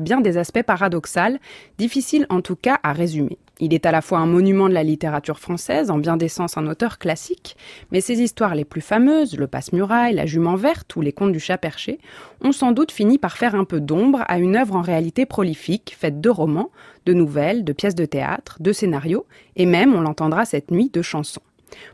Bien des aspects paradoxaux, difficiles en tout cas à résumer. Il est à la fois un monument de la littérature française, en bien des sens un auteur classique, mais ses histoires les plus fameuses, le Passe-Muraille, la Jument verte ou les Contes du Chat perché, ont sans doute fini par faire un peu d'ombre à une œuvre en réalité prolifique, faite de romans, de nouvelles, de pièces de théâtre, de scénarios, et même, on l'entendra cette nuit, de chansons.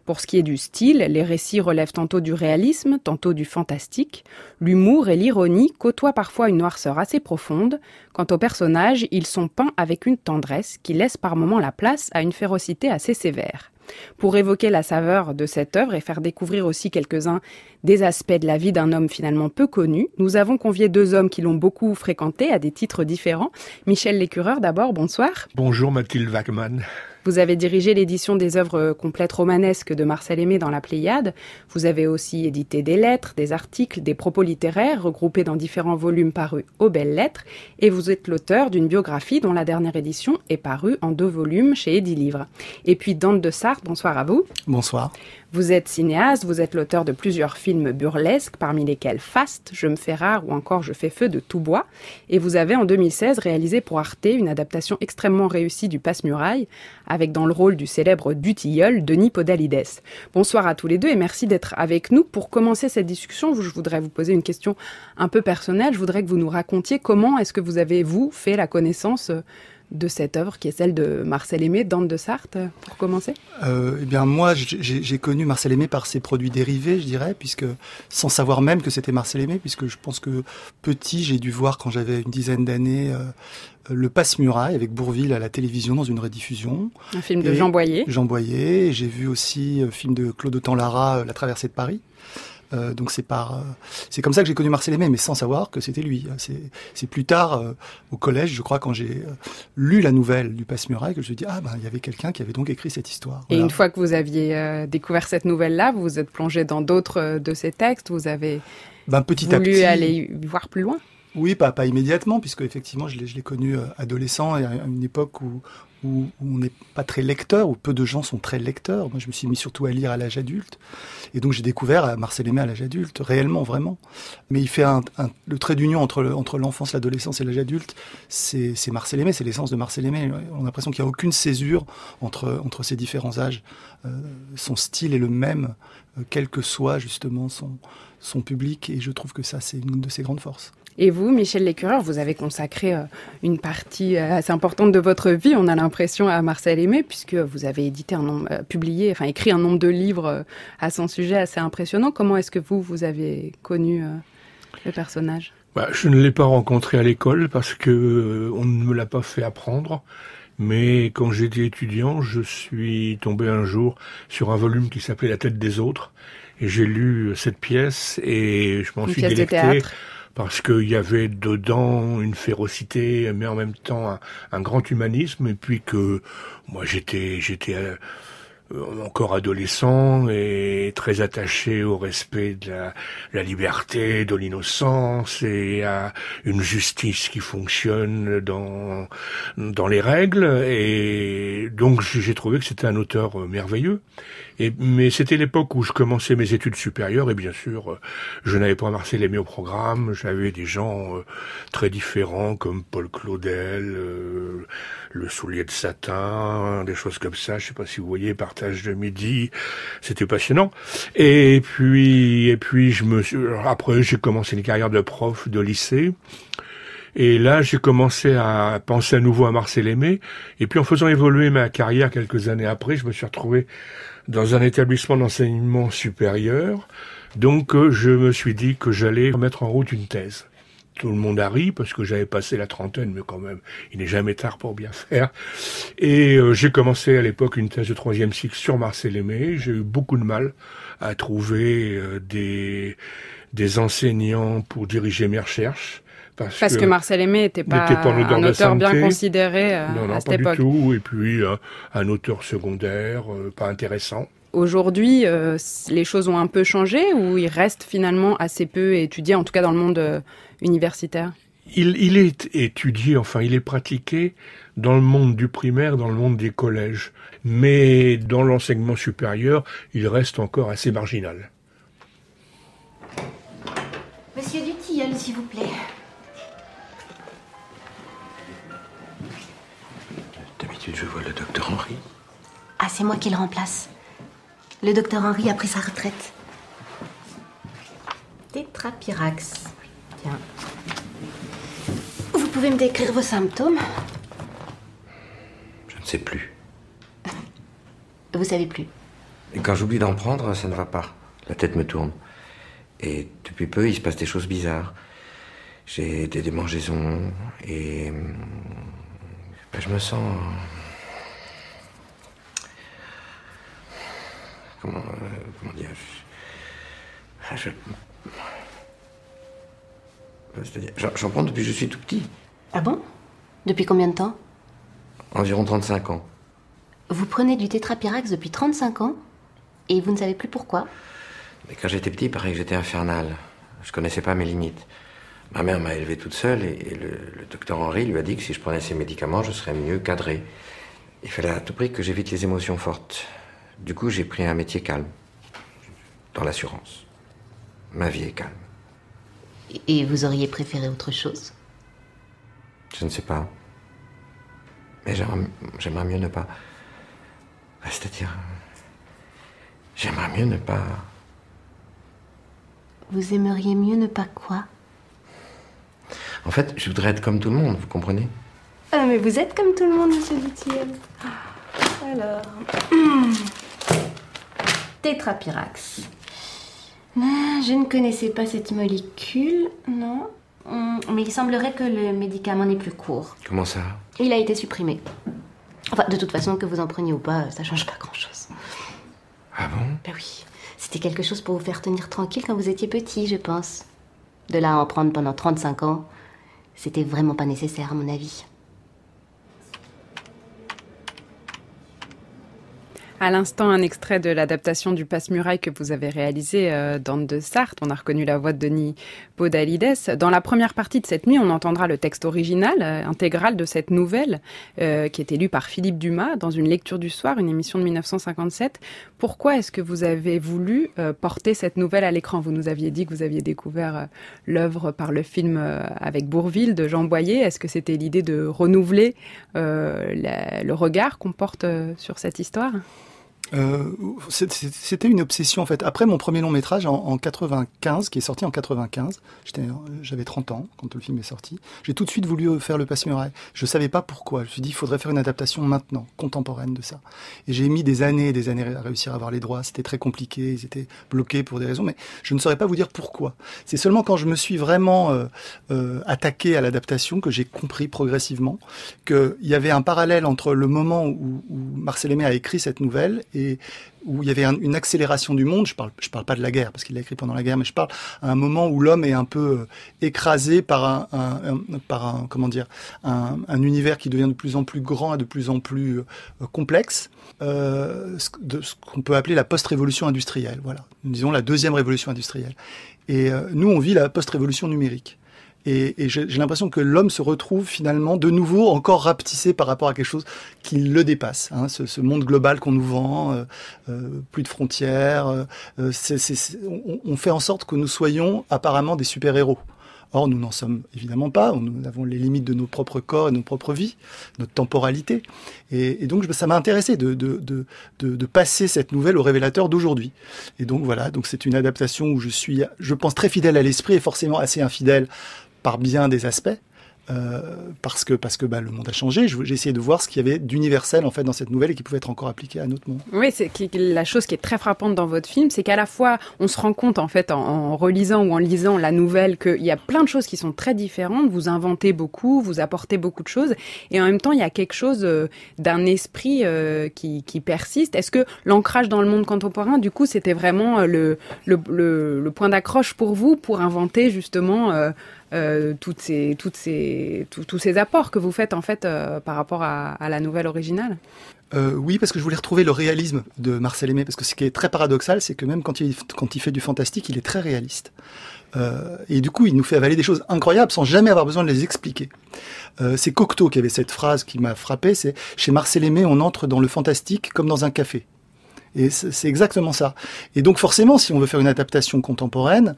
Pour ce qui est du style, les récits relèvent tantôt du réalisme, tantôt du fantastique. L'humour et l'ironie côtoient parfois une noirceur assez profonde. Quant aux personnages, ils sont peints avec une tendresse qui laisse par moments la place à une férocité assez sévère. Pour évoquer la saveur de cette œuvre et faire découvrir aussi quelques-uns des aspects de la vie d'un homme finalement peu connu, nous avons convié deux hommes qui l'ont beaucoup fréquenté à des titres différents. Michel Lécureur d'abord, bonsoir. Bonjour Mathilde Wagman. Vous avez dirigé l'édition des œuvres complètes romanesques de Marcel Aimé dans la Pléiade. Vous avez aussi édité des lettres, des articles, des propos littéraires regroupés dans différents volumes parus aux Belles Lettres. Et vous êtes l'auteur d'une biographie dont la dernière édition est parue en 2 volumes chez Edilivre. Et puis Dante de Sarthe, bonsoir à vous. Bonsoir. Vous êtes cinéaste, vous êtes l'auteur de plusieurs films burlesques, parmi lesquels Faste, Je me fais rare ou encore Je fais feu de tout bois. Et vous avez en 2016 réalisé pour Arte une adaptation extrêmement réussie du Passe-Muraille, avec dans le rôle du célèbre Dutilleul, Denis Podalides. Bonsoir à tous les deux et merci d'être avec nous. Pour commencer cette discussion, je voudrais vous poser une question un peu personnelle. Je voudrais que vous nous racontiez comment est-ce que vous avez, vous, fait la connaissance de cette œuvre qui est celle de Marcel Aimé, Dante de Sarthe, pour commencer? Eh bien moi, j'ai connu Marcel Aimé par ses produits dérivés, je dirais, puisque sans savoir même que c'était Marcel Aimé, puisque je pense que petit, j'ai dû voir quand j'avais une dizaine d'années le Passe-Muraille avec Bourvil à la télévision dans une rediffusion. Un film de Jean Boyer. Jean Boyer. J'ai vu aussi le film de Claude Autant-Lara, La traversée de Paris. Donc c'est comme ça que j'ai connu Marcel Aimé, mais sans savoir que c'était lui. C'est plus tard, au collège, je crois, quand j'ai lu la nouvelle du Passe-Muraille, que je me suis dit, il y avait quelqu'un qui avait donc écrit cette histoire. Et voilà. Une fois que vous aviez découvert cette nouvelle-là, vous vous êtes plongé dans d'autres de ces textes, vous avez voulu aller voir plus loin? Oui, pas immédiatement, puisque effectivement, je l'ai connu adolescent, et à une époque où on n'est pas très lecteur, où peu de gens sont très lecteurs. Moi, je me suis mis surtout à lire à l'âge adulte. Et donc, j'ai découvert Marcel Aimé à l'âge adulte, réellement, vraiment. Mais il fait le trait d'union entre l'enfance, l'adolescence et l'âge adulte. C'est Marcel Aimé, c'est l'essence de Marcel Aimé. On a l'impression qu'il n'y a aucune césure entre ces différents âges. Son style est le même, quel que soit, justement, son public. Et je trouve que ça, c'est une de ses grandes forces. Et vous, Michel Lécureur, vous avez consacré une partie assez importante de votre vie, on a l'impression, à Marcel Aimé, puisque vous avez écrit un nombre de livres à son sujet assez impressionnant. Comment est-ce que vous avez connu le personnage ? Je ne l'ai pas rencontré à l'école parce que on ne me l'a pas fait apprendre. Mais quand j'étais étudiant, je suis tombé un jour sur un volume qui s'appelait La tête des autres. Et j'ai lu cette pièce et je m'en suis délecté. Parce qu'il y avait dedans une férocité, mais en même temps un grand humanisme, et puis que moi j'étais encore adolescent et très attaché au respect de la liberté, de l'innocence et à une justice qui fonctionne dans les règles. Et donc j'ai trouvé que c'était un auteur merveilleux. Mais c'était l'époque où je commençais mes études supérieures et bien sûr, je n'avais pas Marcel Aimé au programme. J'avais des gens très différents comme Paul Claudel, Le Soulier de Satin, des choses comme ça. Je sais pas si vous voyez, Partage de midi. C'était passionnant. Et puis après, j'ai commencé une carrière de prof de lycée. Et là, j'ai commencé à penser à nouveau à Marcel Aimé. Et puis, en faisant évoluer ma carrière quelques années après, je me suis retrouvé dans un établissement d'enseignement supérieur. Donc, je me suis dit que j'allais mettre en route une thèse. Tout le monde a ri parce que j'avais passé la trentaine, mais quand même, il n'est jamais tard pour bien faire. Et j'ai commencé à l'époque une thèse de 3e cycle sur Marcel Aimé. J'ai eu beaucoup de mal à trouver des enseignants pour diriger mes recherches. Parce que Marcel Aimé n'était pas un auteur bien considéré à cette époque. Non, pas du tout. Et puis, un auteur secondaire, pas intéressant. Aujourd'hui, les choses ont un peu changé ou il reste finalement assez peu étudié, en tout cas dans le monde universitaire? Il est étudié, il est pratiqué dans le monde du primaire, dans le monde des collèges. Mais dans l'enseignement supérieur, il reste encore assez marginal. Monsieur Dutilleul, s'il vous plaît. D'habitude, je vois le docteur Henry. Ah, c'est moi qui le remplace. Le docteur Henry a pris sa retraite. Tétrapyrax. Tiens. Vous pouvez me décrire vos symptômes? Je ne sais plus. Vous savez plus? Et quand j'oublie d'en prendre, ça ne va pas. La tête me tourne. Et depuis peu, il se passe des choses bizarres. J'ai des démangeaisons et... je me sens... Comment dire... C'est-à-dire, j'en prends depuis que je suis tout petit. Ah bon? Depuis combien de temps? Environ 35 ans. Vous prenez du tétrapyrax depuis 35 ans et vous ne savez plus pourquoi? Mais quand j'étais petit, il paraît que j'étais infernal. Je connaissais pas mes limites. Ma mère m'a élevé toute seule et le docteur Henry lui a dit que si je prenais ces médicaments, je serais mieux cadré. Il fallait à tout prix que j'évite les émotions fortes. Du coup, j'ai pris un métier calme. Dans l'assurance. Ma vie est calme. Et vous auriez préféré autre chose? Je ne sais pas. Mais j'aimerais mieux ne pas... C'est-à-dire... J'aimerais mieux ne pas... Vous aimeriez mieux ne pas quoi? En fait, je voudrais être comme tout le monde, vous comprenez? Ah, mais vous êtes comme tout le monde, monsieur Dutiel. Alors... Tétrapyrax. Je ne connaissais pas cette molécule, non. Mais il semblerait que le médicament n'est plus court. Comment ça? Il a été supprimé. Enfin, de toute façon, que vous en preniez ou pas, ça change pas grand-chose. Ah bon? Ben oui. C'était quelque chose pour vous faire tenir tranquille quand vous étiez petit, je pense. De là à en prendre pendant 35 ans, c'était vraiment pas nécessaire, à mon avis. À l'instant, un extrait de l'adaptation du Passe-Muraille que vous avez réalisé dans de Sarthe. On a reconnu la voix de Denis Podalides. Dans la première partie de cette nuit, on entendra le texte original, intégral de cette nouvelle, qui est lue par Philippe Dumas dans une lecture du soir, une émission de 1957. Pourquoi est-ce que vous avez voulu porter cette nouvelle à l'écran? Vous nous aviez dit que vous aviez découvert l'œuvre par le film avec Bourvil de Jean Boyer. Est-ce que c'était l'idée de renouveler le regard qu'on porte sur cette histoire? C'était une obsession en fait. Après mon premier long métrage en 95, qui est sorti en 95, j'avais 30 ans quand le film est sorti, j'ai tout de suite voulu faire le Passe-Muraille. Je savais pas pourquoi. Je me suis dit il faudrait faire une adaptation maintenant, contemporaine de ça. Et j'ai mis des années à réussir à avoir les droits. C'était très compliqué, ils étaient bloqués pour des raisons, mais je ne saurais pas vous dire pourquoi. C'est seulement quand je me suis vraiment attaqué à l'adaptation que j'ai compris progressivement qu'il y avait un parallèle entre le moment où Marcel Aimé a écrit cette nouvelle et où il y avait une accélération du monde. Je parle pas de la guerre parce qu'il l'a écrit pendant la guerre, mais je parle à un moment où l'homme est un peu écrasé par un univers qui devient de plus en plus grand et de plus en plus complexe, ce qu'on peut appeler la post-révolution industrielle. Voilà, disons la deuxième révolution industrielle. Et nous, on vit la post-révolution numérique. Et j'ai l'impression que l'homme se retrouve finalement de nouveau encore rapetissé par rapport à quelque chose qui le dépasse. Hein, ce monde global qu'on nous vend, plus de frontières. On fait en sorte que nous soyons apparemment des super-héros. Or, nous n'en sommes évidemment pas. Nous avons les limites de nos propres corps et de nos propres vies, notre temporalité. Et donc, ça m'a intéressé de passer cette nouvelle au révélateur d'aujourd'hui. Et donc, voilà. Donc, c'est une adaptation où je pense, très fidèle à l'esprit et forcément assez infidèle par bien des aspects. Parce que le monde a changé. J'ai essayé de voir ce qu'il y avait d'universel en fait dans cette nouvelle et qui pouvait être encore appliqué à notre monde. Oui, c'est la chose qui est très frappante dans votre film, c'est qu'à la fois on se rend compte en fait en relisant ou en lisant la nouvelle qu'il y a plein de choses qui sont très différentes. Vous inventez beaucoup, vous apportez beaucoup de choses, et en même temps il y a quelque chose d'un esprit qui persiste. Est-ce que l'ancrage dans le monde contemporain, du coup, c'était vraiment le point d'accroche pour vous pour inventer justement tous ces apports que vous faites en fait par rapport à la nouvelle originale? Oui, parce que je voulais retrouver le réalisme de Marcel Aimé, parce que ce qui est très paradoxal, c'est que même quand il fait du fantastique, il est très réaliste. Et du coup, il nous fait avaler des choses incroyables sans jamais avoir besoin de les expliquer. C'est Cocteau qui avait cette phrase qui m'a frappé, c'est « Chez Marcel Aimé, on entre dans le fantastique comme dans un café ». Et c'est exactement ça. Et donc forcément, si on veut faire une adaptation contemporaine,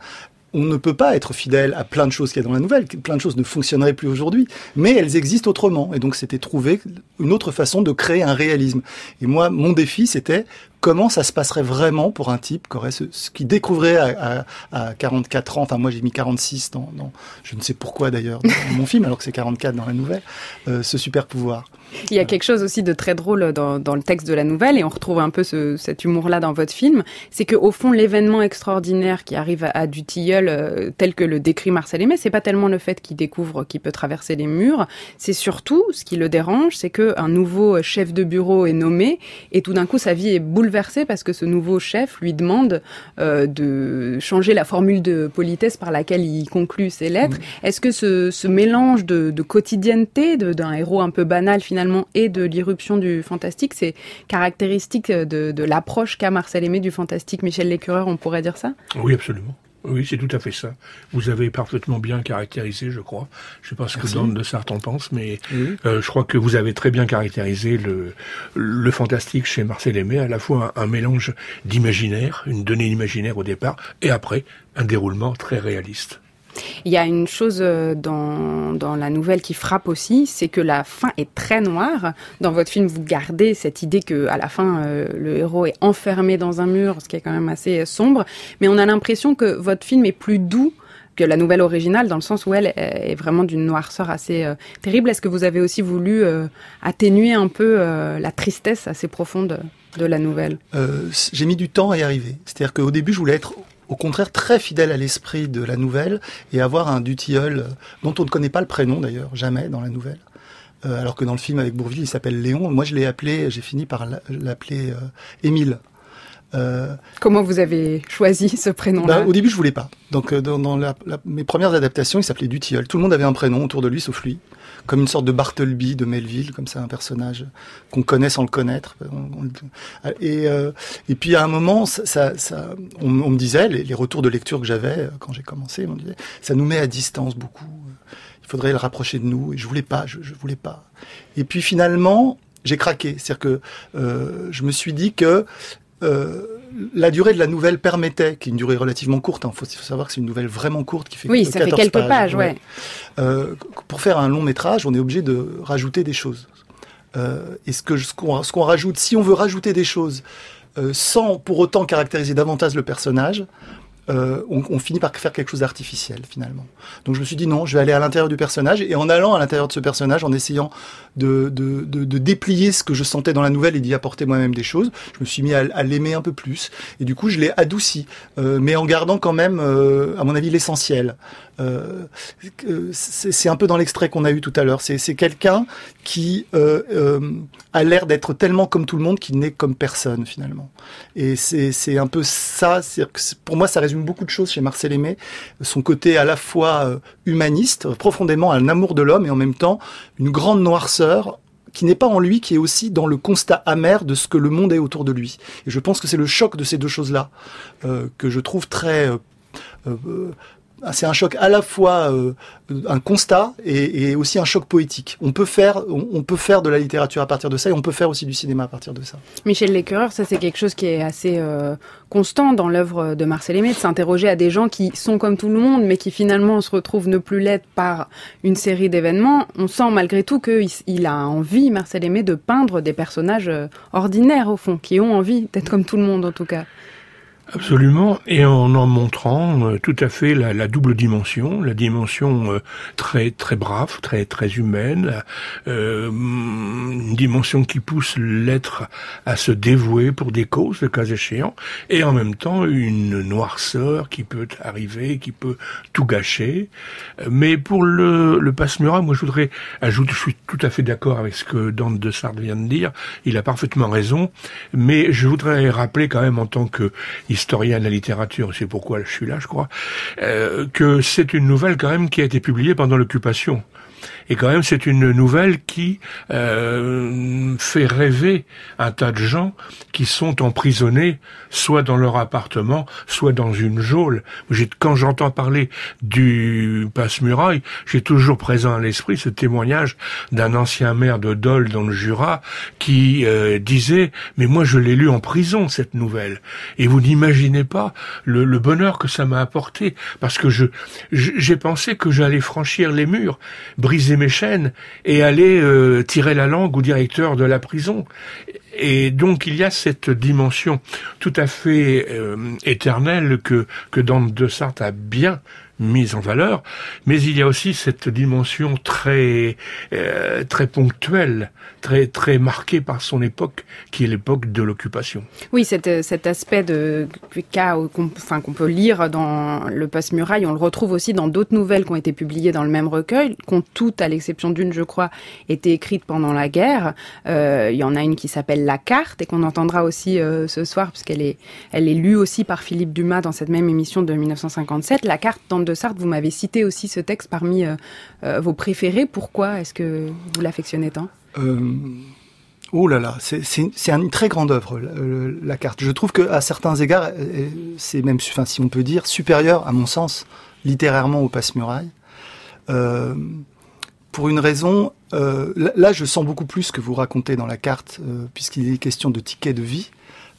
on ne peut pas être fidèle à plein de choses qu'il y a dans la nouvelle. Plein de choses ne fonctionneraient plus aujourd'hui, mais elles existent autrement. Et donc, c'était trouver une autre façon de créer un réalisme. Et moi, mon défi, c'était comment ça se passerait vraiment pour un type qui aurait ce qui découvrait à 44 ans, enfin moi j'ai mis 46 dans je ne sais pourquoi d'ailleurs dans mon film, alors que c'est 44 dans la nouvelle, ce super pouvoir. Il y a quelque chose aussi de très drôle dans le texte de la nouvelle, et on retrouve un peu cet humour-là dans votre film, c'est qu'au fond, l'événement extraordinaire qui arrive à du Tilleul, tel que le décrit Marcel Aimé, c'est pas tellement le fait qu'il découvre qu'il peut traverser les murs, c'est surtout, ce qui le dérange, c'est qu'un nouveau chef de bureau est nommé, et tout d'un coup, sa vie est bouleversée parce que ce nouveau chef lui demande de changer la formule de politesse par laquelle il conclut ses lettres. Est-ce que ce mélange de quotidienneté, d'un héros un peu banal finalement, et de l'irruption du fantastique, c'est caractéristique de l'approche qu'a Marcel Aimé du fantastique Michel Lécureur, on pourrait dire ça? Oui, absolument. Oui, c'est tout à fait ça. Vous avez parfaitement bien caractérisé, je crois. Je ne sais pas ce que Dan de Sarthe en pense, mais je crois que vous avez très bien caractérisé le fantastique chez Marcel Aimé, à la fois un mélange d'imaginaire, une donnée imaginaire au départ, et après, un déroulement très réaliste. Il y a une chose dans la nouvelle qui frappe aussi, c'est que la fin est très noire. Dans votre film, vous gardez cette idée que à la fin, le héros est enfermé dans un mur, ce qui est quand même assez sombre. Mais on a l'impression que votre film est plus doux que la nouvelle originale, dans le sens où elle est vraiment d'une noirceur assez terrible. Est-ce que vous avez aussi voulu atténuer un peu la tristesse assez profonde de la nouvelle? J'ai mis du temps à y arriver. C'est-à-dire qu'au début, je voulais être au contraire très fidèle à l'esprit de la nouvelle et avoir un du Tilleul dont on ne connaît pas le prénom d'ailleurs, jamais dans la nouvelle. Alors que dans le film avec Bourvil, il s'appelle Léon. Moi, j'ai fini par l'appeler Émile. Comment vous avez choisi ce prénom-là? Au début, je voulais pas. Donc, dans mes premières adaptations, il s'appelait du Tilleul. Tout le monde avait un prénom autour de lui, sauf lui. Comme une sorte de Bartleby de Melville, comme ça, un personnage qu'on connaît sans le connaître. Et puis à un moment, on me disait, les retours de lecture que j'avais quand j'ai commencé, on me disait, ça nous met à distance beaucoup. Il faudrait le rapprocher de nous. Et je voulais pas, je voulais pas. Et puis finalement, j'ai craqué. C'est-à-dire que je me suis dit que la durée de la nouvelle permettait, qui est une durée relativement courte, il faut savoir que c'est une nouvelle vraiment courte qui fait 14 pages. Oui, ça fait quelques pages, ouais. Pour faire un long métrage, on est obligé de rajouter des choses. Et ce qu'on rajoute, si on veut rajouter des choses sans pour autant caractériser davantage le personnage, on finit par faire quelque chose d'artificiel finalement. Donc je me suis dit non, je vais aller à l'intérieur du personnage, et en allant à l'intérieur de ce personnage, en essayant de déplier ce que je sentais dans la nouvelle et d'y apporter moi-même des choses, je me suis mis à l'aimer un peu plus, et du coup je l'ai adouci, mais en gardant quand même à mon avis l'essentiel. C'est un peu dans l'extrait qu'on a eu tout à l'heure, c'est quelqu'un qui a l'air d'être tellement comme tout le monde qu'il n'est comme personne finalement, et c'est un peu ça. Pour moi ça résume beaucoup de choses chez Marcel Aimé, son côté à la fois humaniste, profondément un amour de l'homme, et en même temps une grande noirceur qui n'est pas en lui, qui est aussi dans le constat amer de ce que le monde est autour de lui. Et je pense que c'est le choc de ces deux choses-là que je trouve très... c'est un choc à la fois un constat et aussi un choc poétique. On peut faire de la littérature à partir de ça, et on peut faire aussi du cinéma à partir de ça. Michel Lécureur, ça c'est quelque chose qui est assez constant dans l'œuvre de Marcel Aimé, de s'interroger à des gens qui sont comme tout le monde, mais qui finalement se retrouvent ne plus l'être par une série d'événements. On sent malgré tout qu'il a envie, Marcel Aimé, de peindre des personnages ordinaires au fond, qui ont envie d'être comme tout le monde en tout cas. Absolument, et en montrant tout à fait la double dimension, la dimension très très brave, très très humaine, une dimension qui pousse l'être à se dévouer pour des causes, le cas échéant, et en même temps une noirceur qui peut arriver, qui peut tout gâcher. Mais pour le Passe-Murat, moi je voudrais ajouter, je suis tout à fait d'accord avec ce que Dan de Sarthe vient de dire, il a parfaitement raison, mais je voudrais rappeler quand même en tant que historien de la littérature, c'est pourquoi je suis là, je crois, que c'est une nouvelle quand même qui a été publiée pendant l'occupation. Et quand même, c'est une nouvelle qui fait rêver un tas de gens qui sont emprisonnés soit dans leur appartement, soit dans une geôle. Quand j'entends parler du passe-muraille, j'ai toujours présent à l'esprit ce témoignage d'un ancien maire de Dole dans le Jura qui disait « Mais moi, je l'ai lu en prison, cette nouvelle. Et vous n'imaginez pas le bonheur que ça m'a apporté, parce que j'ai pensé que j'allais franchir les murs, briser mes chaînes et aller tirer la langue au directeur de la prison. » Et donc il y a cette dimension tout à fait éternelle que Dante de Sarthe a bien mise en valeur, mais il y a aussi cette dimension très ponctuelle, très marquée par son époque, qui est l'époque de l'occupation. Oui, cet aspect de cas qu'on peut lire dans le Passe-Muraille, on le retrouve aussi dans d'autres nouvelles qui ont été publiées dans le même recueil, qui ont toutes, à l'exception d'une, je crois, été écrites pendant la guerre. Il y en a une qui s'appelle La Carte et qu'on entendra aussi ce soir, puisqu'elle est lue aussi par Philippe Dumas dans cette même émission de 1957. La Carte, Dante de Sarthe, vous m'avez cité aussi ce texte parmi vos préférés. Pourquoi est-ce que vous l'affectionnez tant ? Oh là là, c'est une très grande œuvre, La Carte. Je trouve qu'à certains égards, c'est même, enfin, si on peut dire, supérieur, à mon sens, littérairement au Passe-Muraille. Pour une raison, là je sens beaucoup plus ce que vous racontez dans La Carte, puisqu'il est question de tickets de vie,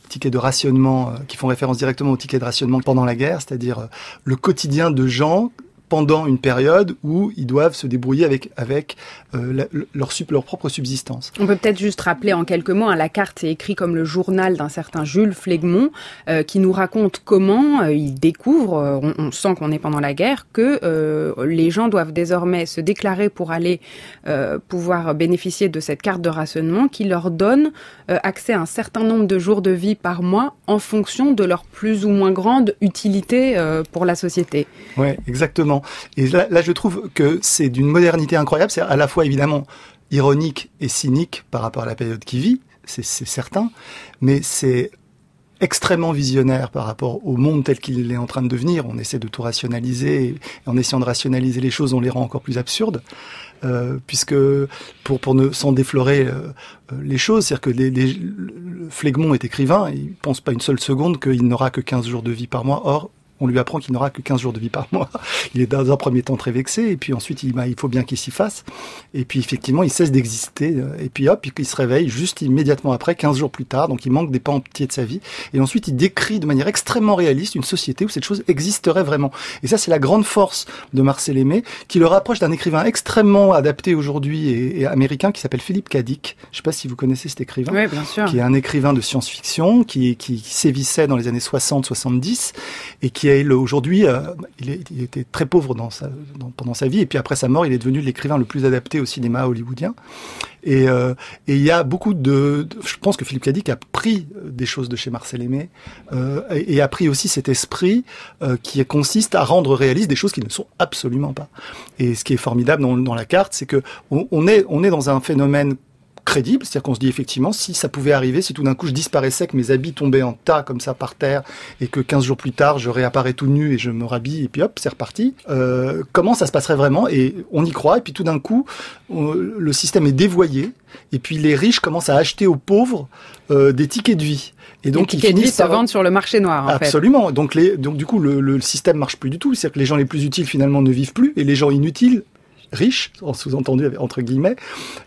tickets de rationnement, qui font référence directement aux tickets de rationnement pendant la guerre, c'est-à-dire le quotidien de gens pendant une période où ils doivent se débrouiller avec leur propre subsistance. On peut peut-être juste rappeler en quelques mots, La Carte est écrit comme le journal d'un certain Jules Flegmont, qui nous raconte comment il découvre, on sent qu'on est pendant la guerre, que les gens doivent désormais se déclarer pour aller pouvoir bénéficier de cette carte de rationnement qui leur donne accès à un certain nombre de jours de vie par mois en fonction de leur plus ou moins grande utilité pour la société. Ouais, exactement. Et là, je trouve que c'est d'une modernité incroyable. C'est à la fois évidemment ironique et cynique par rapport à la période qui vit, c'est certain, mais c'est extrêmement visionnaire par rapport au monde tel qu'il est en train de devenir. On essaie de tout rationaliser, et en essayant de rationaliser les choses, on les rend encore plus absurdes. Puisque pour ne sans déflorer les choses, c'est-à-dire que Flegmont est écrivain, il pense pas une seule seconde qu'il n'aura que 15 jours de vie par mois. Or, on lui apprend qu'il n'aura que 15 jours de vie par mois. Il est dans un premier temps très vexé, et puis ensuite il faut bien qu'il s'y fasse. Et puis effectivement, il cesse d'exister, et puis hop, il se réveille juste immédiatement après, 15 jours plus tard, donc il manque des pans entiers de sa vie. Et ensuite, il décrit de manière extrêmement réaliste une société où cette chose existerait vraiment. Et ça, c'est la grande force de Marcel Aimé, qui le rapproche d'un écrivain extrêmement adapté aujourd'hui et américain, qui s'appelle Philip K. Dick. Je ne sais pas si vous connaissez cet écrivain. Oui, bien sûr. Qui est un écrivain de science-fiction, qui sévissait dans les années 60-70, et qui aujourd'hui, il était très pauvre pendant sa vie, et puis après sa mort, il est devenu l'écrivain le plus adapté au cinéma hollywoodien. Et il y a beaucoup je pense que Philippe K. Dick a pris des choses de chez Marcel Aimé, et a pris aussi cet esprit qui consiste à rendre réalistes des choses qui ne sont absolument pas. Et ce qui est formidable dans La Carte, c'est que on est dans un phénomène crédible, c'est-à-dire qu'on se dit effectivement, si ça pouvait arriver, si tout d'un coup je disparaissais, que mes habits tombaient en tas comme ça par terre, et que 15 jours plus tard je réapparais tout nu et je me rhabille, et puis hop, c'est reparti, comment ça se passerait vraiment? Et on y croit, et puis tout d'un coup le système est dévoyé, et puis les riches commencent à acheter aux pauvres des tickets de vie. Et donc, les tickets de vie se vendent sur le marché noir, en fait. Absolument. Donc du coup le système marche plus du tout, c'est-à-dire que les gens les plus utiles finalement ne vivent plus, et les gens inutiles, riches, en sous-entendu entre guillemets,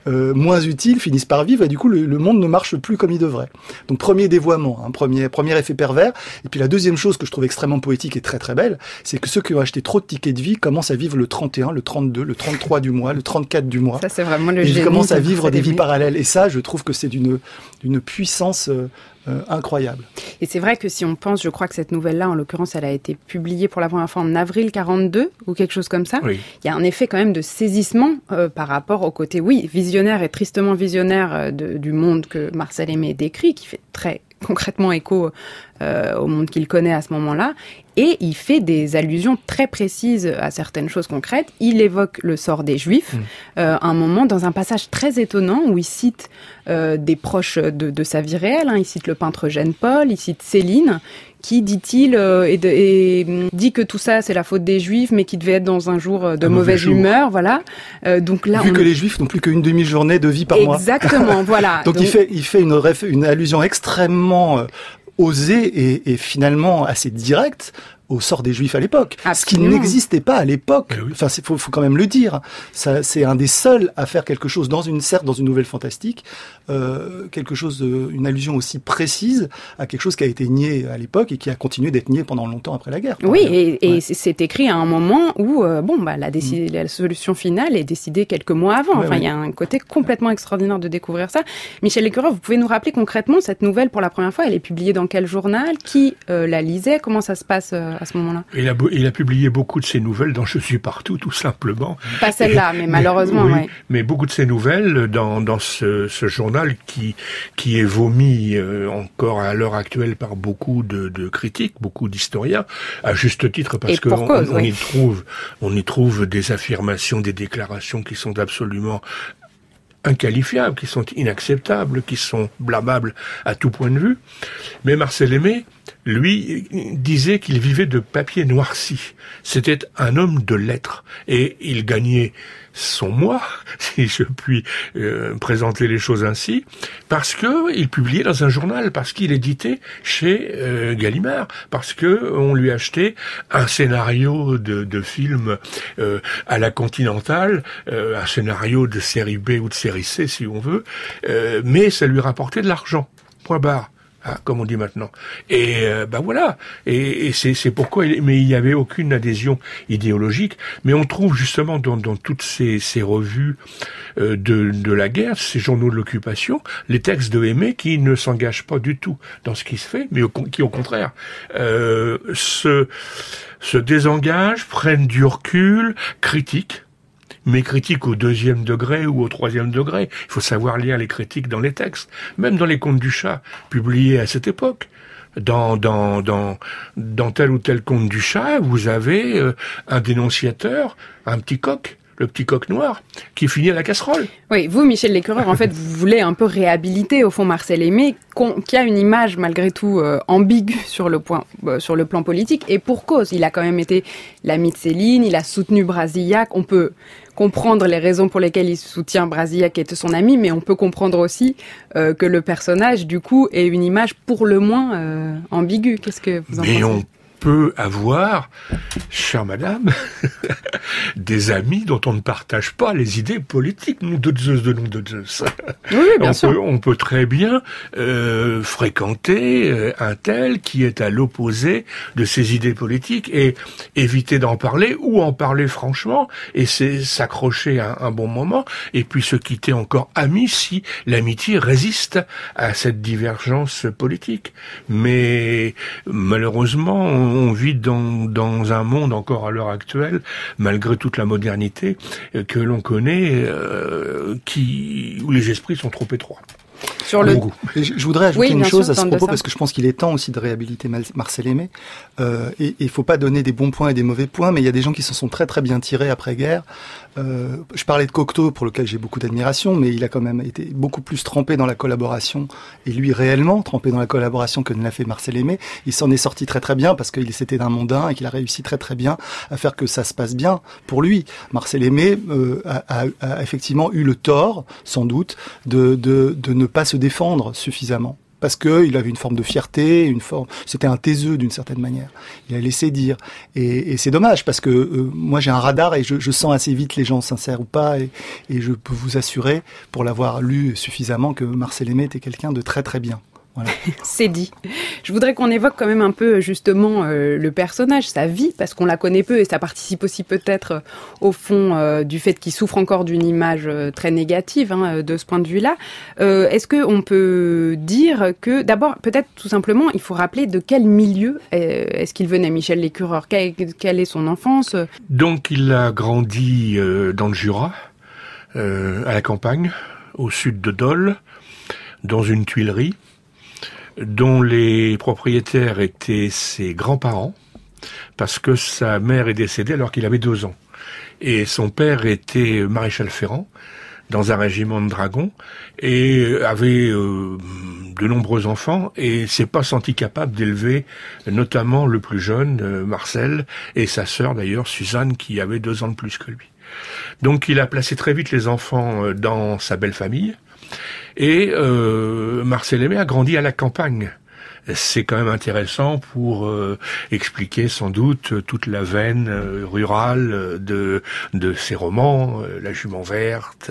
moins utiles, finissent par vivre, et du coup le monde ne marche plus comme il devrait. Donc premier dévoiement, premier effet pervers. Et puis la deuxième chose que je trouve extrêmement poétique et très très belle, c'est que ceux qui ont acheté trop de tickets de vie commencent à vivre le 31, le 32, le 33 du mois, le 34 du mois. Ça, c'est vraiment le génie. Et ils commencent à vivre des vies parallèles. Et ça, je trouve que c'est d'une puissance incroyable. Et c'est vrai que si on pense, je crois que cette nouvelle-là, en l'occurrence, elle a été publiée pour la première fois en avril 42 ou quelque chose comme ça. Oui. Il y a un effet quand même de saisissement par rapport au côté, oui, visionnaire et tristement visionnaire du monde que Marcel Aimé décrit, qui fait très concrètement écho au monde qu'il connaît à ce moment-là. Et il fait des allusions très précises à certaines choses concrètes. Il évoque le sort des Juifs, un moment dans un passage très étonnant où il cite des proches de sa vie réelle. Il cite le peintre Eugène Paul, il cite Céline, qui, dit-il, dit que tout ça, c'est la faute des Juifs, mais qui devait être dans un jour de mauvaise humeur, voilà. Donc là, vu que les Juifs n'ont plus qu'une demi-journée de vie par mois. Exactement, voilà. Donc il fait une allusion extrêmement osée et finalement assez directe au sort des Juifs à l'époque. Absolument. Ce qui n'existait pas à l'époque. Oui. Enfin, faut quand même le dire. Ça, c'est un des seuls à faire quelque chose certes dans une nouvelle fantastique, une allusion aussi précise à quelque chose qui a été nié à l'époque et qui a continué d'être nié pendant longtemps après la guerre. Oui, et c'est écrit à un moment où, la solution finale est décidée quelques mois avant. Ouais, il y a un côté complètement extraordinaire de découvrir ça. Michel Lécureur, vous pouvez nous rappeler concrètement cette nouvelle pour la première fois? Elle est publiée dans quel journal? Qui la lisait? Comment ça se passe à ce moment-là? Il a publié beaucoup de ses nouvelles dans Je suis partout, tout simplement. Pas celle-là, mais malheureusement, oui. Mais beaucoup de ses nouvelles dans ce journal qui est vomi encore à l'heure actuelle par beaucoup de critiques, beaucoup d'historiens, à juste titre, parce que on y trouve des affirmations, des déclarations qui sont absolument inqualifiables, qui sont inacceptables, qui sont blâmables à tout point de vue. Mais Marcel Aimé, lui, disait qu'il vivait de papier noirci. C'était un homme de lettres. Et il gagnait son mois, si je puis présenter les choses ainsi, parce que il publiait dans un journal, parce qu'il éditait chez Gallimard, parce que on lui achetait un scénario de film à la Continentale, un scénario de série B ou de série C, si on veut, mais ça lui rapportait de l'argent. Point barre. Comme on dit maintenant. Et voilà. Et c'est pourquoi. Mais il n'y avait aucune adhésion idéologique. Mais on trouve justement dans toutes ces revues de la guerre, ces journaux de l'occupation, les textes de Aimé qui ne s'engagent pas du tout dans ce qui se fait, mais qui au contraire se désengagent, prennent du recul, critiquent. Mais critiques au 2e degré ou au 3e degré. Il faut savoir lire les critiques dans les textes. Même dans les Contes du Chat, publiés à cette époque. Dans tel ou tel Conte du Chat, vous avez un dénonciateur, un petit coq, le petit coq noir, qui finit à la casserole. Oui, vous, Michel Lécureur, en fait, vous voulez un peu réhabiliter, au fond, Marcel Aimé, qui a une image, malgré tout, ambiguë sur le plan politique, et pour cause. Il a quand même été l'ami de Céline, il a soutenu Brasillac. On peut comprendre les raisons pour lesquelles il soutient Brasillac, qui était son ami, mais on peut comprendre aussi que le personnage, du coup, ait une image pour le moins ambiguë. Qu'est-ce que vous en pensez ? On peut avoir, chère madame, des amis dont on ne partage pas les idées politiques, nous de Zeus, de nom de Zeus. Oui, bien sûr. On peut très bien fréquenter un tel qui est à l'opposé de ses idées politiques et éviter d'en parler ou en parler franchement et s'accrocher à un bon moment et puis se quitter encore amis si l'amitié résiste à cette divergence politique. Mais malheureusement, on vit dans un monde encore à l'heure actuelle, malgré toute la modernité que l'on connaît, où les esprits sont trop étroits. Je voudrais ajouter une chose à ce propos, parce que je pense qu'il est temps aussi de réhabiliter Marcel Aimé. Et il faut pas donner des bons points et des mauvais points, mais il y a des gens qui s'en sont très très bien tirés après-guerre. Je parlais de Cocteau, pour lequel j'ai beaucoup d'admiration, mais il a quand même été beaucoup plus trempé dans la collaboration, et lui réellement trempé dans la collaboration que ne l'a fait Marcel Aimé. Il s'en est sorti très très bien, parce qu'il s'était d'un mondain, et qu'il a réussi très très bien à faire que ça se passe bien pour lui. Marcel Aimé a effectivement eu le tort, sans doute, de ne pas se défendre suffisamment. Parce qu'il avait une forme de fierté, c'était un taiseux d'une certaine manière. Il a laissé dire. Et c'est dommage, parce que moi j'ai un radar et je sens assez vite les gens sincères ou pas, et je peux vous assurer, pour l'avoir lu suffisamment, que Marcel Aimé était quelqu'un de très très bien. Voilà. C'est dit. Je voudrais qu'on évoque quand même un peu justement le personnage, sa vie, parce qu'on la connaît peu et ça participe aussi peut-être au fond du fait qu'il souffre encore d'une image très négative de ce point de vue-là. Est-ce qu'on peut dire que, d'abord, peut-être tout simplement, il faut rappeler de quel milieu est-ce qu'il venait, Michel Lécureur ? Quelle est son enfance ? Donc il a grandi dans le Jura, à la campagne, au sud de Dole, dans une tuilerie. dont les propriétaires étaient ses grands-parents, parce que sa mère est décédée alors qu'il avait 2 ans. Et son père était maréchal ferrant dans un régiment de dragons et avait de nombreux enfants et s'est pas senti capable d'élever notamment le plus jeune, Marcel, et sa sœur d'ailleurs, Suzanne, qui avait 2 ans de plus que lui. Donc il a placé très vite les enfants dans sa belle famille et Marcel Aimé a grandi à la campagne. C'est quand même intéressant pour expliquer sans doute toute la veine rurale de ses romans, La Jument Verte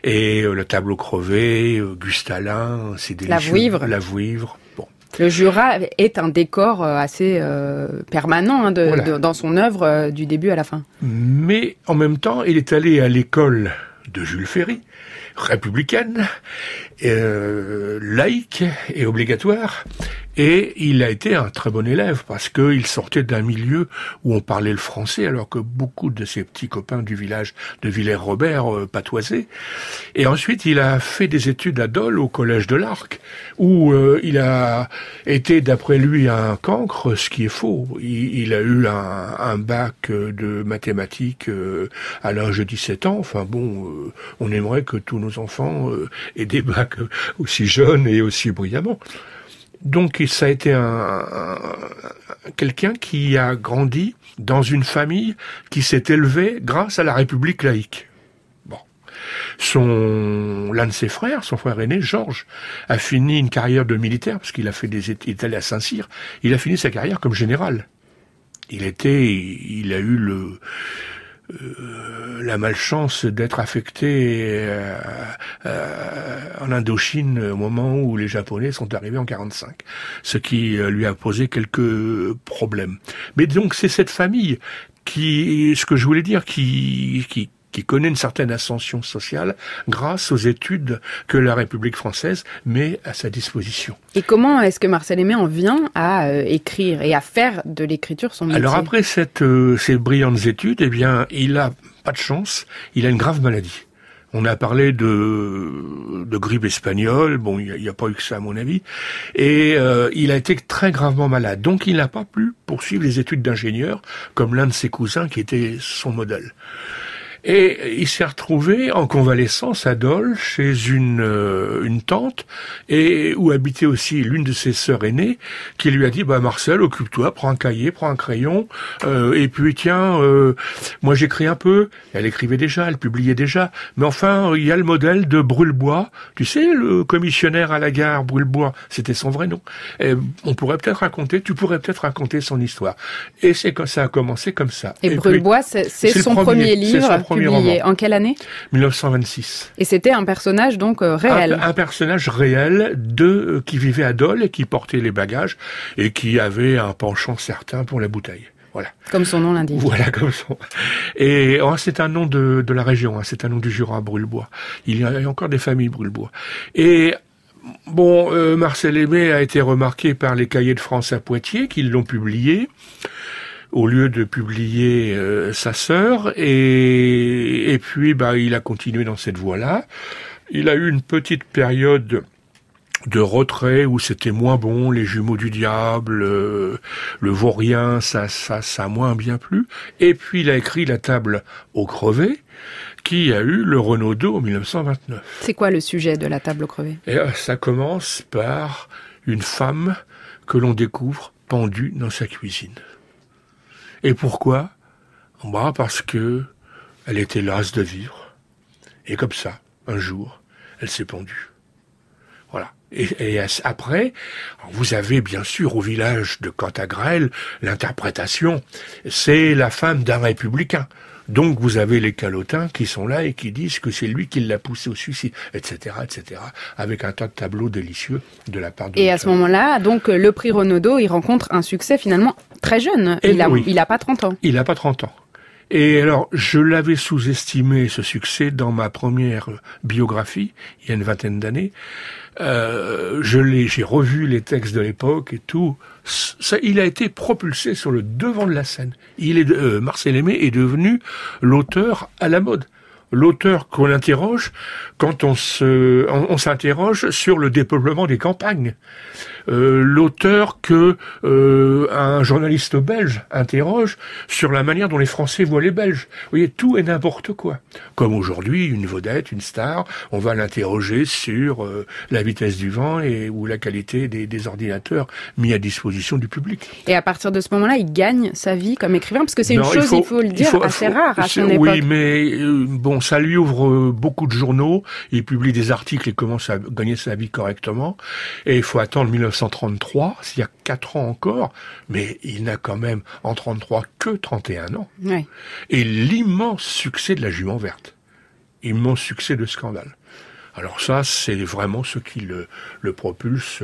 et Le Tableau Crevé, Gustalain, c'est délicieux. La Vouivre. Bon. Le Jura est un décor assez permanent dans son œuvre du début à la fin. Mais en même temps, il est allé à l'école de Jules Ferry, républicaine, laïque et obligatoire, et il a été un très bon élève parce qu'il sortait d'un milieu où on parlait le français alors que beaucoup de ses petits copains du village de Villers-Robert patoisaient. Et ensuite il a fait des études à Dole au collège de l'Arc où il a été d'après lui un cancre, ce qui est faux. Il a eu un bac de mathématiques à l'âge de 17 ans. Enfin bon, on aimerait que tous nos enfants aient des bacs aussi jeunes et aussi brillamment. Donc ça a été quelqu'un qui a grandi dans une famille qui s'est élevée grâce à la République laïque. Bon. L'un de ses frères, son frère aîné, Georges, a fini une carrière de militaire, parce qu'il a fait il est allé à Saint-Cyr, il a fini sa carrière comme général. Il a eu la malchance d'être affecté en Indochine au moment où les Japonais sont arrivés en 45, ce qui lui a posé quelques problèmes. Mais donc c'est cette famille ce que je voulais dire, qui connaît une certaine ascension sociale grâce aux études que la République française met à sa disposition. Et comment est-ce que Marcel Aimé en vient à écrire et à faire de l'écriture son métier? Alors après ces brillantes études, eh bien, il a pas de chance, il a une grave maladie. On a parlé de grippe espagnole, bon, il n'y a pas eu que ça à mon avis, et il a été très gravement malade. Donc il n'a pas pu poursuivre les études d'ingénieur comme l'un de ses cousins qui était son modèle. Et il s'est retrouvé en convalescence à Dole chez une tante et où habitait aussi l'une de ses sœurs aînées qui lui a dit Marcel, occupe-toi, prends un cahier, prends un crayon et puis tiens moi j'écris un peu. Elle écrivait déjà, elle publiait déjà, mais enfin il y a le modèle de Brûlebois, tu sais, le commissionnaire à la gare Brûlebois, c'était son vrai nom. Et tu pourrais peut-être raconter son histoire. Et c'est comme ça a commencé comme ça. Et Brûlebois, c'est son premier livre. Publié en quelle année? 1926. Et c'était un personnage donc réel. Un personnage réel qui vivait à Dole et qui portait les bagages et qui avait un penchant certain pour la bouteille. Voilà. Comme son nom l'indique. Voilà, comme son. Et c'est un nom de la région, c'est un nom du Jura, Brûlebois. Il y a encore des familles Brûlebois. Et bon, Marcel Aimé a été remarqué par les Cahiers de France à Poitiers, qui l'ont publié au lieu de publier sa sœur, et puis il a continué dans cette voie-là. Il a eu une petite période de retrait où c'était moins bon, Les Jumeaux du Diable, le Vaurien, ça a moins bien plu. Et puis il a écrit La Table au Crevé, qui a eu le Renaudot en 1929. C'est quoi le sujet de La Table au Crevé? Et ça commence par une femme que l'on découvre pendue dans sa cuisine. Et pourquoi? Parce que elle était lasse de vivre. Et comme ça, un jour, elle s'est pendue. Voilà. Et après, vous avez bien sûr au village de Cantagrel l'interprétation. C'est la femme d'un républicain. Donc vous avez les calotins qui sont là et qui disent que c'est lui qui l'a poussé au suicide, etc., avec un tas de tableaux délicieux de la part de... Et à ce moment-là, donc le prix Renaudot, il rencontre un succès finalement très jeune. Il a pas 30 ans. Il a pas 30 ans. Et alors, je l'avais sous-estimé, ce succès, dans ma première biographie, il y a une vingtaine d'années. J'ai revu les textes de l'époque et tout. Il a été propulsé sur le devant de la scène. Marcel Aimé est devenu l'auteur à la mode. l'auteur qu'on interroge quand on s'interroge sur le dépeuplement des campagnes. L'auteur que un journaliste belge interroge sur la manière dont les Français voient les Belges. Vous voyez, tout et n'importe quoi. Comme aujourd'hui, une vedette, une star, on va l'interroger sur la vitesse du vent ou la qualité des ordinateurs mis à disposition du public. Et à partir de ce moment-là, il gagne sa vie comme écrivain, parce que c'est une chose, il faut le dire, assez rare à son époque. Oui, mais bon, ça lui ouvre beaucoup de journaux, il publie des articles et commence à gagner sa vie correctement, et il faut attendre 1933, s'il y a 4 ans encore, mais il n'a quand même en 33 que 31 ans. Oui. Et l'immense succès de La Jument Verte, immense succès de Scandale. Alors ça, c'est vraiment ce qui le propulse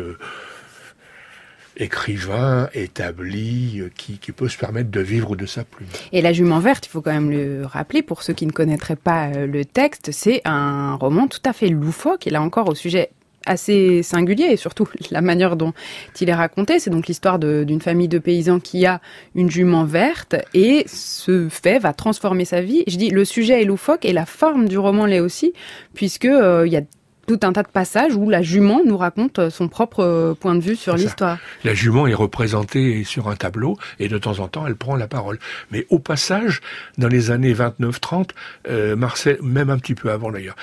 écrivain établi qui peut se permettre de vivre de sa plume. Et La Jument Verte, il faut quand même le rappeler, pour ceux qui ne connaîtraient pas le texte, c'est un roman tout à fait loufoque, et là encore au sujet assez singulier, et surtout la manière dont il est raconté. C'est donc l'histoire d'une famille de paysans qui a une jument verte, et ce fait va transformer sa vie. Je dis, le sujet est loufoque et la forme du roman l'est aussi, puisque il y a tout un tas de passages où la jument nous raconte son propre point de vue sur l'histoire. La jument est représentée sur un tableau et de temps en temps elle prend la parole. Mais au passage, dans les années 29-30, Marcel, même un petit peu avant d'ailleurs,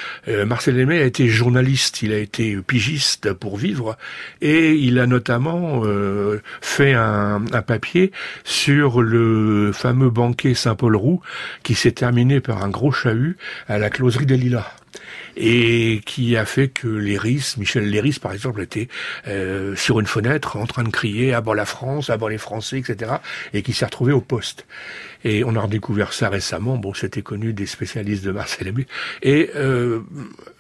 Marcel Aimé a été journaliste, il a été pigiste pour vivre, et il a notamment fait un papier sur le fameux banquet Saint-Paul-Roux qui s'est terminé par un gros chahut à la closerie des Lilas. Et qui a fait que Michel Léris par exemple, était sur une fenêtre en train de crier « à bas la France, à bas les Français », etc. et qui s'est retrouvé au poste. Et on a redécouvert ça récemment, bon, c'était connu des spécialistes de Marcel Aimé. Et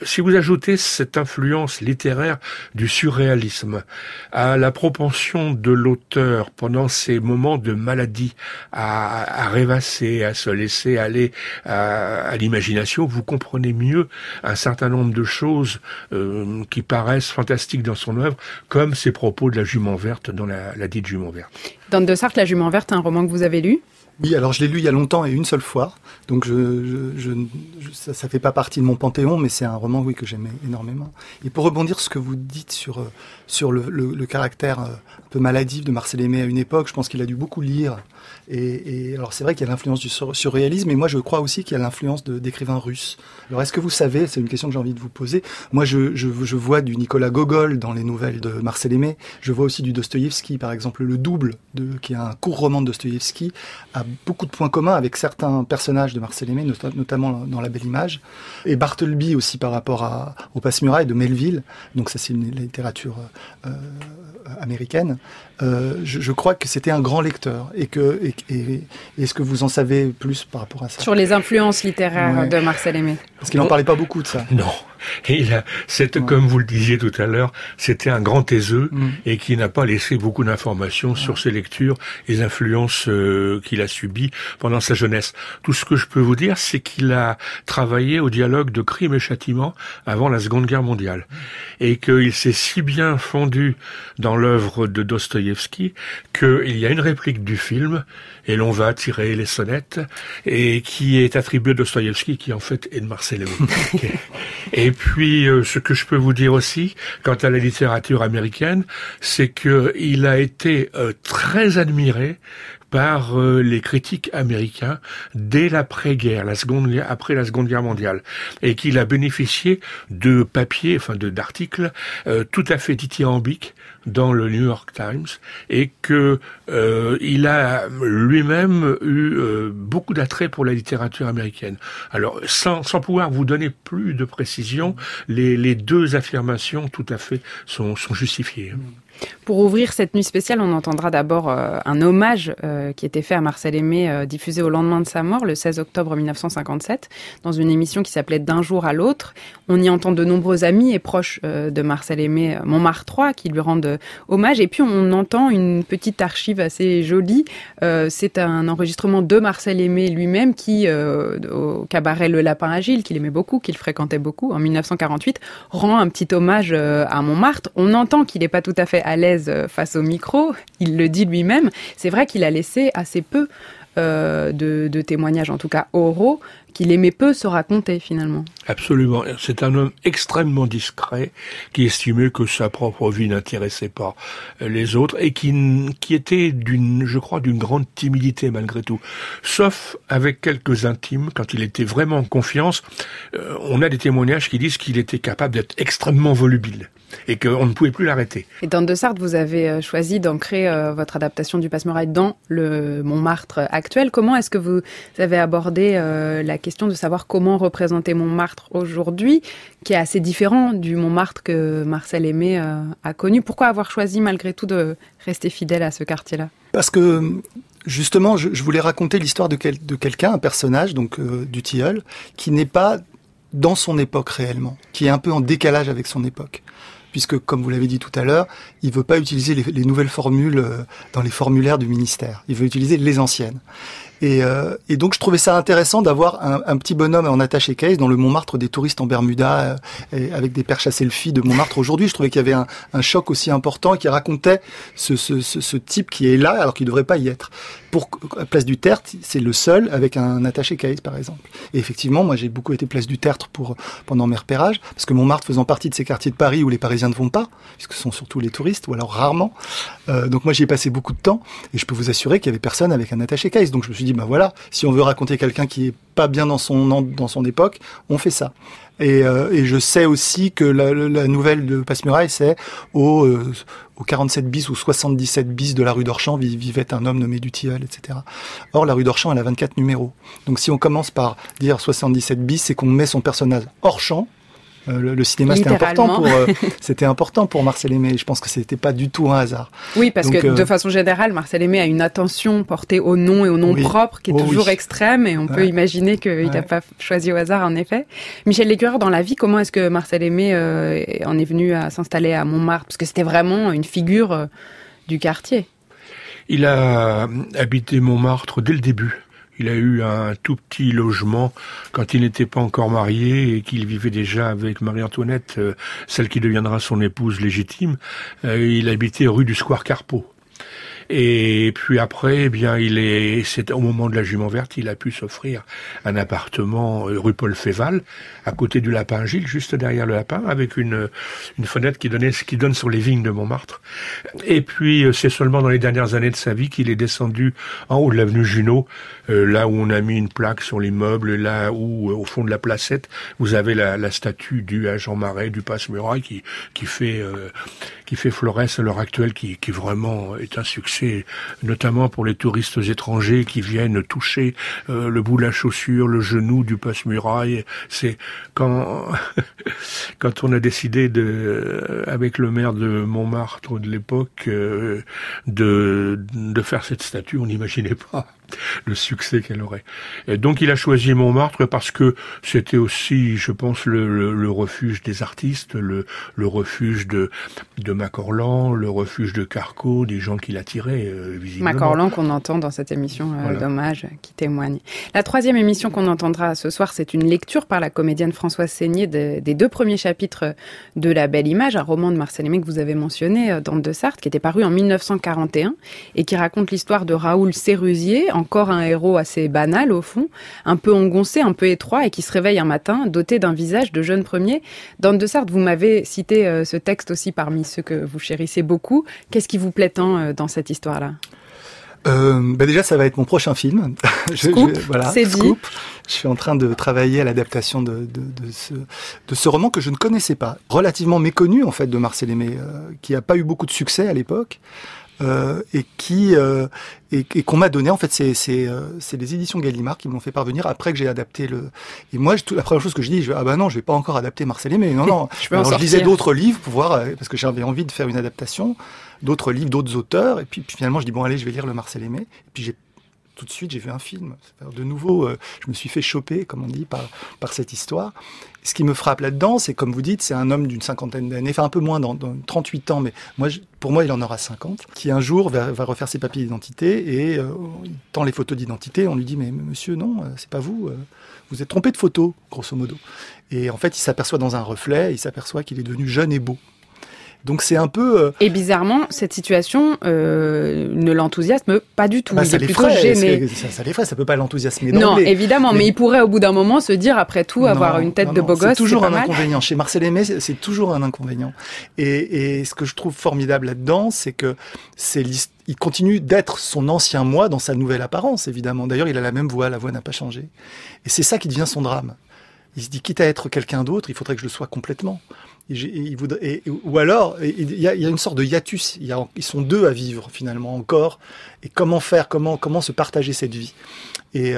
si vous ajoutez cette influence littéraire du surréalisme à la propension de l'auteur pendant ces moments de maladie à rêvasser, à se laisser aller à l'imagination, vous comprenez mieux un certain nombre de choses qui paraissent fantastiques dans son œuvre, comme ses propos de la jument verte dans la dite Jument Verte. Dan de Sarthe, La Jument Verte, un roman que vous avez lu ? Oui, alors je l'ai lu il y a longtemps et une seule fois, donc ça fait pas partie de mon panthéon, mais c'est un roman, oui, que j'aimais énormément. Et pour rebondir sur ce que vous dites sur le caractère un peu maladif de Marcel Aimé à une époque, je pense qu'il a dû beaucoup lire. Et alors c'est vrai qu'il y a l'influence du surréalisme, mais moi je crois aussi qu'il y a l'influence d'écrivains russes. Alors est-ce que vous savez, c'est une question que j'ai envie de vous poser, moi je vois du Nicolas Gogol dans les nouvelles de Marcel Aimé, je vois aussi du Dostoïevski, par exemple Le Double, qui est un court roman de Dostoïevski, a beaucoup de points communs avec certains personnages de Marcel Aimé, notamment dans La Belle Image, et Bartleby aussi par rapport au Passe-Muraille de Melville, donc ça c'est la littérature américaine. Je crois que c'était un grand lecteur, et est-ce que vous en savez plus par rapport à ça? Sur les influences littéraires de Marcel Aimé. Parce qu'il n'en parlait pas beaucoup de ça. Non. Et comme vous le disiez tout à l'heure, c'était un grand taiseux et qui n'a pas laissé beaucoup d'informations sur ses lectures et les influences qu'il a subies pendant sa jeunesse. Tout ce que je peux vous dire, c'est qu'il a travaillé au dialogue de Crime et Châtiment avant la Seconde Guerre mondiale. Et qu'il s'est si bien fondu dans l'œuvre de Dostoïevski qu'il y a une réplique du film, et l'on va tirer les sonnettes, et qui est attribuée à Dostoïevski, qui en fait est de Marcel Aimé. Et puis, ce que je peux vous dire aussi, quant à la littérature américaine, c'est que il a été très admiré par les critiques américains dès l'après-guerre, après la Seconde Guerre mondiale, et qu'il a bénéficié de papiers, d'articles tout à fait dithyrambiques dans le New York Times, et que il a lui-même eu beaucoup d'attrait pour la littérature américaine. Alors, sans pouvoir vous donner plus de précision, les deux affirmations tout à fait sont justifiées. Pour ouvrir cette nuit spéciale, on entendra d'abord un hommage qui était fait à Marcel Aimé, diffusé au lendemain de sa mort, le 16 octobre 1957, dans une émission qui s'appelait D'un jour à l'autre. On y entend de nombreux amis et proches de Marcel Aimé, Montmartre 3, qui lui rendent hommage. Et puis on entend une petite archive assez jolie. C'est un enregistrement de Marcel Aimé lui-même qui, au cabaret Le Lapin Agile, qu'il aimait beaucoup, qu'il fréquentait beaucoup, en 1948, rend un petit hommage à Montmartre. On entend qu'il n'est pas tout à fait à l'aise face au micro, il le dit lui-même. C'est vrai qu'il a laissé assez peu de témoignages, en tout cas oraux, qu'il aimait peu se raconter finalement. Absolument. C'est un homme extrêmement discret qui estimait que sa propre vie n'intéressait pas les autres et qui était je crois, d'une grande timidité malgré tout. Sauf avec quelques intimes, quand il était vraiment en confiance, on a des témoignages qui disent qu'il était capable d'être extrêmement volubile et qu'on ne pouvait plus l'arrêter. Et dans Desarthe, vous avez choisi d'ancrer votre adaptation du Passe-Muraille dans le Montmartre actuel. Comment est-ce que vous avez abordé la question de savoir comment représenter Montmartre aujourd'hui, qui est assez différent du Montmartre que Marcel Aimé a connu? Pourquoi avoir choisi malgré tout de rester fidèle à ce quartier-là? Parce que justement, je voulais raconter l'histoire de quelqu'un, un personnage, donc du Tilleul, qui n'est pas dans son époque réellement, qui est un peu en décalage avec son époque. Puisque, comme vous l'avez dit tout à l'heure, il veut pas utiliser les nouvelles formules dans les formulaires du ministère. Il veut utiliser les anciennes. Et donc, je trouvais ça intéressant d'avoir un petit bonhomme en attaché-case dans le Montmartre des touristes en Bermuda, avec des perches à selfie de Montmartre aujourd'hui. Je trouvais qu'il y avait un choc aussi important qui racontait ce type qui est là alors qu'il devrait pas y être. Pour Place du Tertre, c'est le seul avec un attaché-case, par exemple. Et effectivement, moi, j'ai beaucoup été Place du Tertre pendant mes repérages, parce que Montmartre faisant partie de ces quartiers de Paris où les Parisiens ne vont pas, puisque ce sont surtout les touristes, ou alors rarement. Donc moi, j'y ai passé beaucoup de temps, et je peux vous assurer qu'il y avait personne avec un attaché-case. Donc je me suis dit, ben voilà, si on veut raconter quelqu'un qui est pas bien dans son époque, on fait ça. Et je sais aussi que la nouvelle de Passe-Muraille, c'est au 47 bis ou 77 bis de la rue d'Orchamps vivait un homme nommé du Tilleul, etc. Or, la rue d'Orchamps, elle a 24 numéros. Donc si on commence par dire 77 bis, c'est qu'on met son personnage hors champ. Le cinéma, c'était important pour Marcel Aimé. Je pense que c'était pas du tout un hasard. Oui, parce que de façon générale, Marcel Aimé a une attention portée au nom et au nom propre qui est toujours extrême, et on peut imaginer qu'il n'a pas choisi au hasard, en effet. Michel Lécureur, dans la vie, comment est-ce que Marcel Aimé en est venu à s'installer à Montmartre? Parce que c'était vraiment une figure du quartier. Il a habité Montmartre dès le début. Il a eu un tout petit logement quand il n'était pas encore marié et qu'il vivait déjà avec Marie-Antoinette, celle qui deviendra son épouse légitime. Il habitait rue du Square Carpeau. Et puis après, eh bien, c'est au moment de la Jument Verte, il a pu s'offrir un appartement rue Paul Féval, à côté du Lapin Gilles, juste derrière le Lapin, avec une fenêtre qui donne sur les vignes de Montmartre. Et puis, c'est seulement dans les dernières années de sa vie qu'il est descendu en haut de l'avenue Junot, là où on a mis une plaque sur l'immeuble, là où, au fond de la placette, vous avez la statue due à Jean Marais du Passe-Muraille qui fait florès à l'heure actuelle, qui vraiment est un succès, notamment pour les touristes étrangers qui viennent toucher le bout de la chaussure, le genou du Passe-Muraille. C'est quand on a décidé avec le maire de Montmartre de l'époque de faire cette statue, on n'imaginait pas le succès qu'elle aurait. Et donc il a choisi Montmartre parce que c'était aussi, je pense, le refuge des artistes, le refuge de Macorlan, le refuge de Carco, des gens qui l'attiraient visiblement. Macorlan qu'on entend dans cette émission d'hommage qui témoigne. La troisième émission qu'on entendra ce soir, c'est une lecture par la comédienne Françoise Seigné des deux premiers chapitres de La Belle Image, un roman de Marcel Aimé que vous avez mentionné dans Desarthe, qui était paru en 1941 et qui raconte l'histoire de Raoul Sérusier, encore un héros assez banal au fond, un peu engoncé, un peu étroit, et qui se réveille un matin doté d'un visage de jeune premier. Dans Desarthe, vous m'avez cité ce texte aussi parmi ceux que vous chérissez beaucoup. Qu'est-ce qui vous plaît tant dans cette histoire-là ? Déjà, ça va être mon prochain film. Scoop, c'est Scoop. Je suis en train de travailler à l'adaptation de ce roman que je ne connaissais pas, relativement méconnu en fait de Marcel Aimé, qui a pas eu beaucoup de succès à l'époque. Et qu'on m'a donné, en fait, c'est les éditions Gallimard qui m'ont fait parvenir après que j'ai adapté et moi, la première chose que je dis, je vais pas encore adapter Marcel Aimé. Non. Je lisais d'autres livres pour voir, parce que j'avais envie de faire une adaptation, d'autres livres, d'autres auteurs, et puis finalement, je dis, bon, allez, je vais lire le Marcel Aimé. Et puis tout de suite, j'ai vu un film. De nouveau, je me suis fait choper, comme on dit, par cette histoire. Ce qui me frappe là-dedans, c'est, comme vous dites, c'est un homme d'une cinquantaine d'années, enfin un peu moins, dans 38 ans, mais pour moi, il en aura 50, qui un jour va refaire ses papiers d'identité et il tend les photos d'identité. On lui dit, mais monsieur, non, c'est pas vous, vous êtes trompé de photo, grosso modo. Et en fait, il s'aperçoit dans un reflet, il s'aperçoit qu'il est devenu jeune et beau. Donc c'est un peu... Et bizarrement, cette situation ne l'enthousiasme pas du tout. Il est plutôt gêné. Ça l'effraie, ça peut pas l'enthousiasmer Non, d'emblée. évidemment, mais il pourrait au bout d'un moment se dire, après tout, avoir une tête de beau gosse, c'est toujours pas un mal. inconvénient. Chez Marcel Aimé, c'est toujours un inconvénient. Et ce que je trouve formidable là-dedans, c'est que il continue d'être son ancien moi dans sa nouvelle apparence, évidemment. D'ailleurs, il a la même voix, la voix n'a pas changé. Et c'est ça qui devient son drame. Il se dit, quitte à être quelqu'un d'autre, il faudrait que je le sois complètement. Ou alors, il y a une sorte de hiatus. Ils sont deux à vivre, finalement, encore. Et comment faire, comment se partager cette vie. Et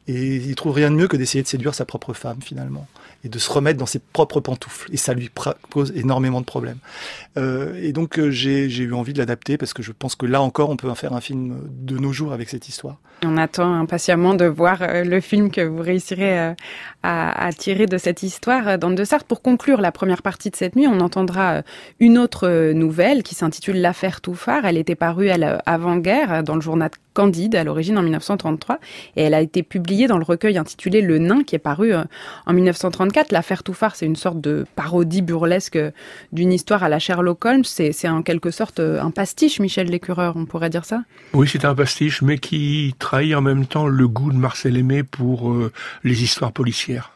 il trouve rien de mieux que d'essayer de séduire sa propre femme, finalement. Et de se remettre dans ses propres pantoufles. Et ça lui pose énormément de problèmes. Et donc, j'ai eu envie de l'adapter parce que je pense que là encore, on peut en faire un film de nos jours avec cette histoire. On attend impatiemment de voir le film que vous réussirez à tirer de cette histoire d'Anne de Sarthe. Pour conclure la première partie de cette nuit, on entendra une autre nouvelle qui s'intitule L'affaire Touffard. Elle était parue avant-guerre dans le journal Candide à l'origine en 1933 et elle a été publiée dans le recueil intitulé Le Nain qui est paru en 1934. L'affaire Touffard, c'est une sorte de parodie burlesque d'une histoire à la Sherlock Holmes. C'est en quelque sorte un pastiche, Michel Lécureur, on pourrait dire ça? Oui, c'est un pastiche, mais qui trahit en même temps le goût de Marcel Aimé pour les histoires policières.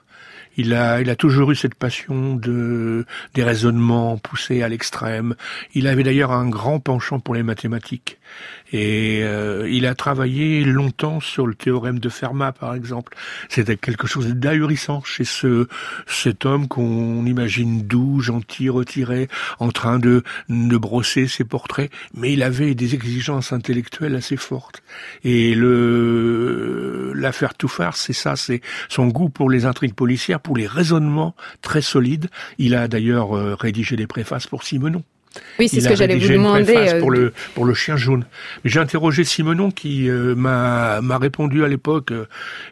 Il a toujours eu cette passion des raisonnements poussés à l'extrême. Il avait d'ailleurs un grand penchant pour les mathématiques. Et il a travaillé longtemps sur le théorème de Fermat, par exemple. C'était quelque chose d'ahurissant chez cet homme qu'on imagine doux, gentil, retiré, en train de brosser ses portraits. Mais il avait des exigences intellectuelles assez fortes. Et l'affaire Touffard, c'est ça, c'est son goût pour les intrigues policières, pour les raisonnements très solides. Il a d'ailleurs rédigé des préfaces pour Simenon. Oui, c'est ce que j'allais vous demander. Pour le chien jaune. Mais j'ai interrogé Simenon qui m'a répondu à l'époque,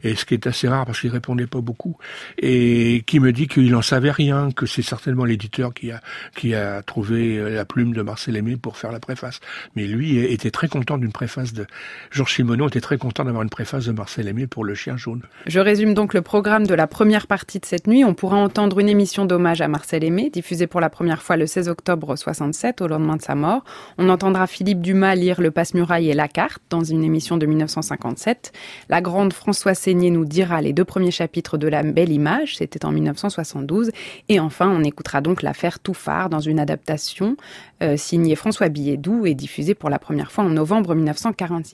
et ce qui est assez rare parce qu'il répondait pas beaucoup, et qui me dit qu'il n'en savait rien, que c'est certainement l'éditeur qui a trouvé la plume de Marcel Aimé pour faire la préface. Mais lui était très content d'une préface Georges Simenon était très content d'avoir une préface de Marcel Aimé pour le chien jaune. Je résume donc le programme de la première partie de cette nuit. On pourra entendre une émission d'hommage à Marcel Aimé, diffusée pour la première fois le 16 octobre 67, au lendemain de sa mort. On entendra Philippe Dumas lire Le Passe-Muraille et La Carte dans une émission de 1957. La grande Françoise Seigné nous dira les 2 premiers chapitres de La Belle Image, c'était en 1972. Et enfin, on écoutera donc l'affaire Touffard dans une adaptation signée François Billedou et diffusée pour la première fois en novembre 1946.